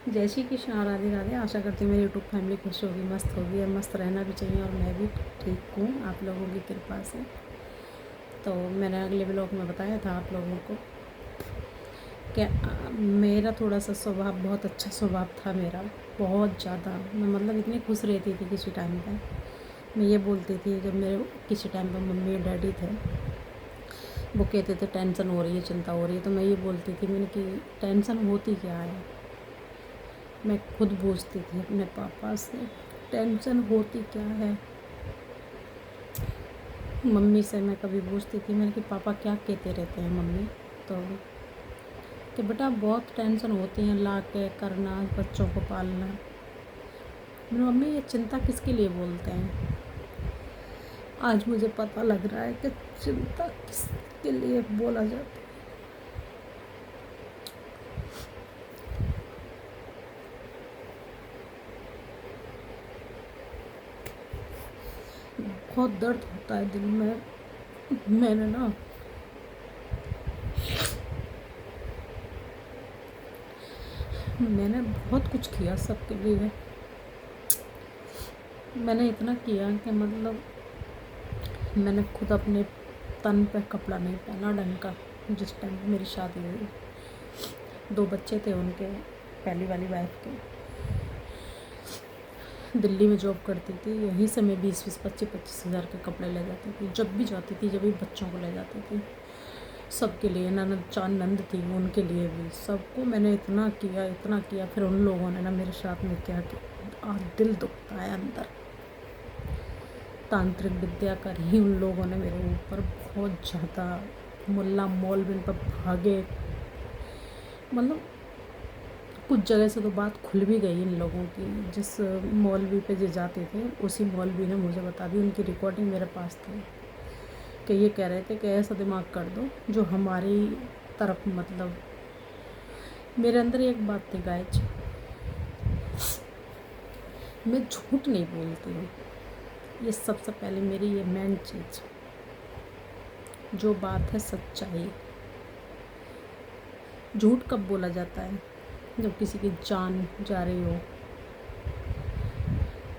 जय श्री कृष्ण, राधे राधे। आशा करती हूँ मेरी यूट्यूब फैमिली खुश होगी, मस्त होगी, और मस्त रहना भी चाहिए। और मैं भी ठीक हूँ आप लोगों की कृपा से। तो मैंने अगले ब्लॉग में बताया था आप लोगों को कि मेरा थोड़ा सा स्वभाव, बहुत अच्छा स्वभाव था मेरा, बहुत ज़्यादा। मैं मतलब इतनी खुश रहती थी किसी टाइम पे। मैं ये बोलती थी, जब मेरे किसी टाइम पे मम्मी और डैडी थे, वो कहते थे टेंशन हो रही है, चिंता हो रही है, तो मैं ये बोलती थी, मैंने कि टेंशन होती क्या है। मैं खुद पूछती थी अपने पापा से, टेंशन होती क्या है। मम्मी से मैं कभी पूछती थी, मैंने कि पापा क्या कहते रहते हैं मम्मी, तो कि बेटा बहुत टेंशन होती है, ला के करना, बच्चों को पालना। मेरी मम्मी ये चिंता किसके लिए बोलते हैं। आज मुझे पता लग रहा है कि चिंता किसके लिए बोला जाता है। बहुत दर्द होता है दिल में। मैंने ना बहुत कुछ किया सबके लिए। मैंने इतना किया कि मतलब मैंने खुद अपने तन पे कपड़ा नहीं पहना ढंग का। जिस टाइम मेरी शादी हुई, 2 बच्चे थे उनके, पहली वाली वाइफ के। दिल्ली में जॉब करती थी, यहीं से मैं 20-20, 25-25 हज़ार के कपड़े ले जाती थी। जब भी जाती थी, जब भी बच्चों को ले जाती थी, सबके लिए। ननद 4 नंद थी, उनके लिए भी, सबको मैंने इतना किया, इतना किया। फिर उन लोगों ने ना मेरे साथ में क्या किया, आज दिल दुखता है अंदर। तांत्रिक विद्या कर ही उन लोगों ने मेरे ऊपर बहुत ज़्यादा, मुल्ला मौलवी पर भागे। मतलब कुछ जगह से तो बात खुल भी गई इन लोगों की। जिस मौलवी पे जो जाते थे, उसी मौलवी ने मुझे बता दी, उनकी रिकॉर्डिंग मेरे पास थी, कि ये कह रहे थे कि ऐसा दिमाग कर दो जो हमारी तरफ, मतलब मेरे अंदर एक बात थी गाइज, मैं झूठ नहीं बोलती हूँ। ये सबसे पहले मेरी ये मेन चीज़, जो बात है सच्चाई। झूठ कब बोला जाता है, जब किसी की जान जा रही हो,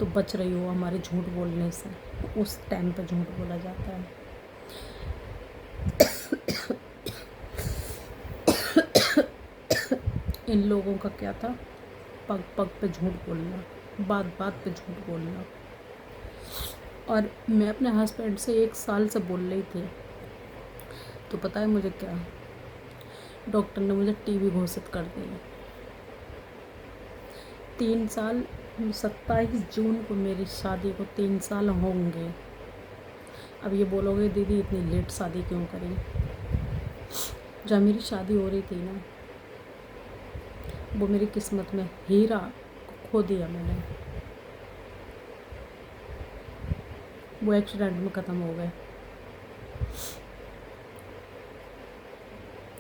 तो बच रही हो हमारे झूठ बोलने से, उस टाइम पर झूठ बोला जाता है। इन लोगों का क्या था, पग पग पे झूठ बोलना, बात बात पे झूठ बोलना। और मैं अपने हस्बैंड से 1 साल से बोल रही थी, तो पता है मुझे क्या, डॉक्टर ने मुझे टीबी घोषित कर दिया। 3 साल, 27 जून को मेरी शादी को 3 साल होंगे। अब ये बोलोगे दीदी इतनी लेट शादी क्यों करी। जब मेरी शादी हो रही थी ना, वो मेरी किस्मत में हीरा खो दिया मैंने। वो एक्सीडेंट में ख़त्म हो गए।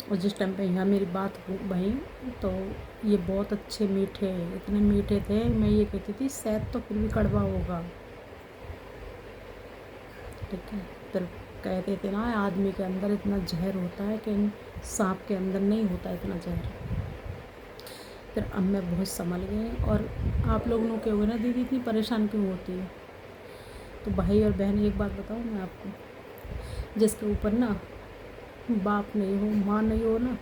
और जिस टाइम पे यहाँ मेरी बात वहीं, तो ये बहुत अच्छे मीठे, इतने मीठे थे, मैं ये कहती थी शायद तो फिर भी कड़वा होगा, ठीक है। फिर कहते थे ना, आदमी के अंदर इतना जहर होता है कि सांप के अंदर नहीं होता इतना जहर। फिर अब मैं बहुत संभल गई। और आप लोगों ने कहोगे ना दीदी इतनी परेशान क्यों होती है, तो भाई और बहन एक बात बताऊँ मैं आपको, जिसके ऊपर ना बाप नहीं हो, माँ नहीं हो ना,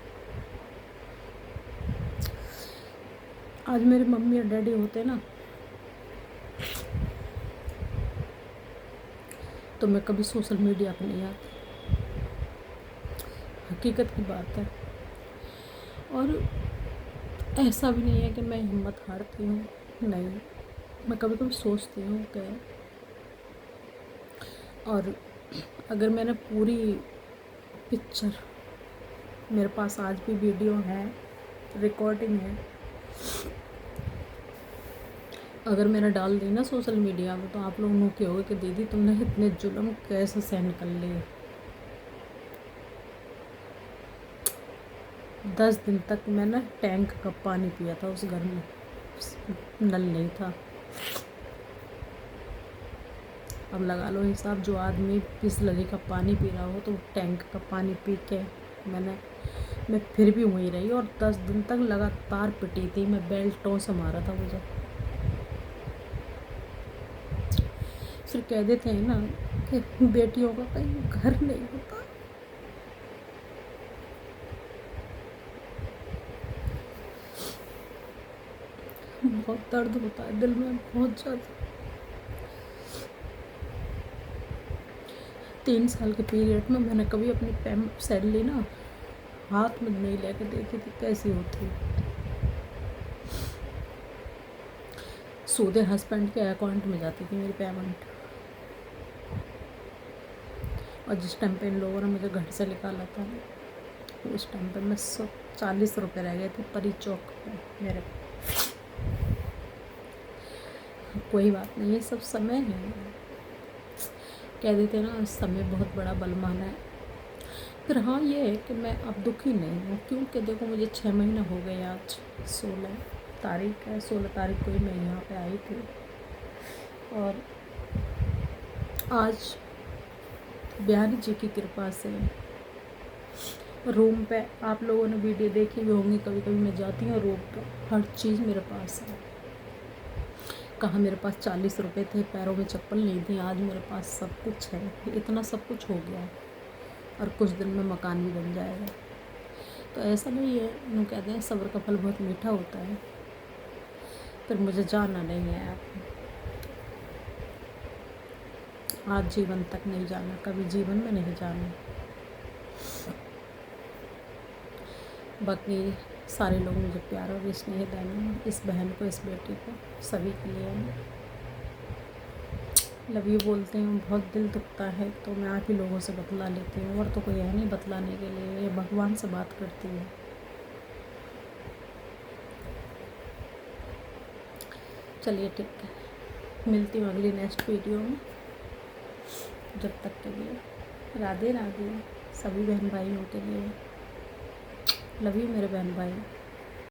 आज मेरे मम्मी और डैडी होते ना, तो मैं कभी सोशल मीडिया पर नहीं आती। हकीकत की बात है। और ऐसा भी नहीं है कि मैं हिम्मत हारती हूँ, नहीं। मैं कभी कभी सोचती हूँ कि, और अगर मैंने पूरी पिक्चर, मेरे पास आज भी वीडियो है, रिकॉर्डिंग है, अगर मैंने डाल दी ना सोशल मीडिया में, तो आप लोग मुँह कहोगे कि दीदी तुमने इतने जुल्म कैसे सहन कर लिए। 10 दिन तक मैंने टैंक का पानी पिया था उस घर में, नल नहीं था। अब लगा लो हिसाब, जो आदमी बिसलरी का पानी पी रहा हो, तो टैंक का पानी पी के मैं फिर भी वहीं रही और 10 दिन तक लगातार पिटी थी मैं, बेल्टों से मारा था मुझे। फिर कह देते हैं ना कि बेटियों का कहीं घर नहीं होता। बहुत दर्द होता है दिल में, बहुत ज़्यादा। 3 साल के पीरियड में मैंने कभी अपनी सैलरी ना हाथ में नहीं लेके देखी थी कैसी होती। सीधे हस्बैंड के अकाउंट में जाती थी मेरी पेमेंट। और जिस टाइम पे इन लोगों ने मुझे घर से निकाला था उस टाइम पे मैं 140 रुपये रह गए थे परी चौक पे मेरे। कोई बात नहीं, ये सब समय है। कह देते ना समय बहुत बड़ा बलवान है। फिर हाँ ये है कि मैं अब दुखी नहीं हूँ, क्योंकि देखो मुझे 6 महीने हो गए। आज 16 तारीख है, 16 तारीख को ही मैं यहाँ पे आई थी। और आज बिहारी जी की कृपा से रूम पे, आप लोगों ने वीडियो देखी भी होंगी, कभी कभी मैं जाती हूँ रूम पे, हर चीज़ मेरे पास है। कहाँ मेरे पास 40 रुपये थे, पैरों में चप्पल नहीं थी, आज मेरे पास सब कुछ है। इतना सब कुछ हो गया और कुछ दिन में मकान भी बन जाएगा। तो ऐसा नहीं है, यूँ कहते हैं सब्र का फल बहुत मीठा होता है। फिर मुझे जाना नहीं है अब, आज जीवन तक नहीं जाना, कभी जीवन में नहीं जाना। बाकी सारे लोग मुझे प्यार और स्नेह देना, इस बहन को, इस बेटी को, सभी के लिए लव यू बोलते हैं। बहुत दिल दुखता है तो मैं आप ही लोगों से बतला लेती हूँ, और तो कोई है नहीं बतलाने के लिए, ये भगवान से बात करती हूँ। चलिए ठीक है, मिलती हूँ अगली नेक्स्ट वीडियो में। जब तक के लिए राधे राधे सभी बहन भाइयों के लिए। लव यू मेरे बहन भाई।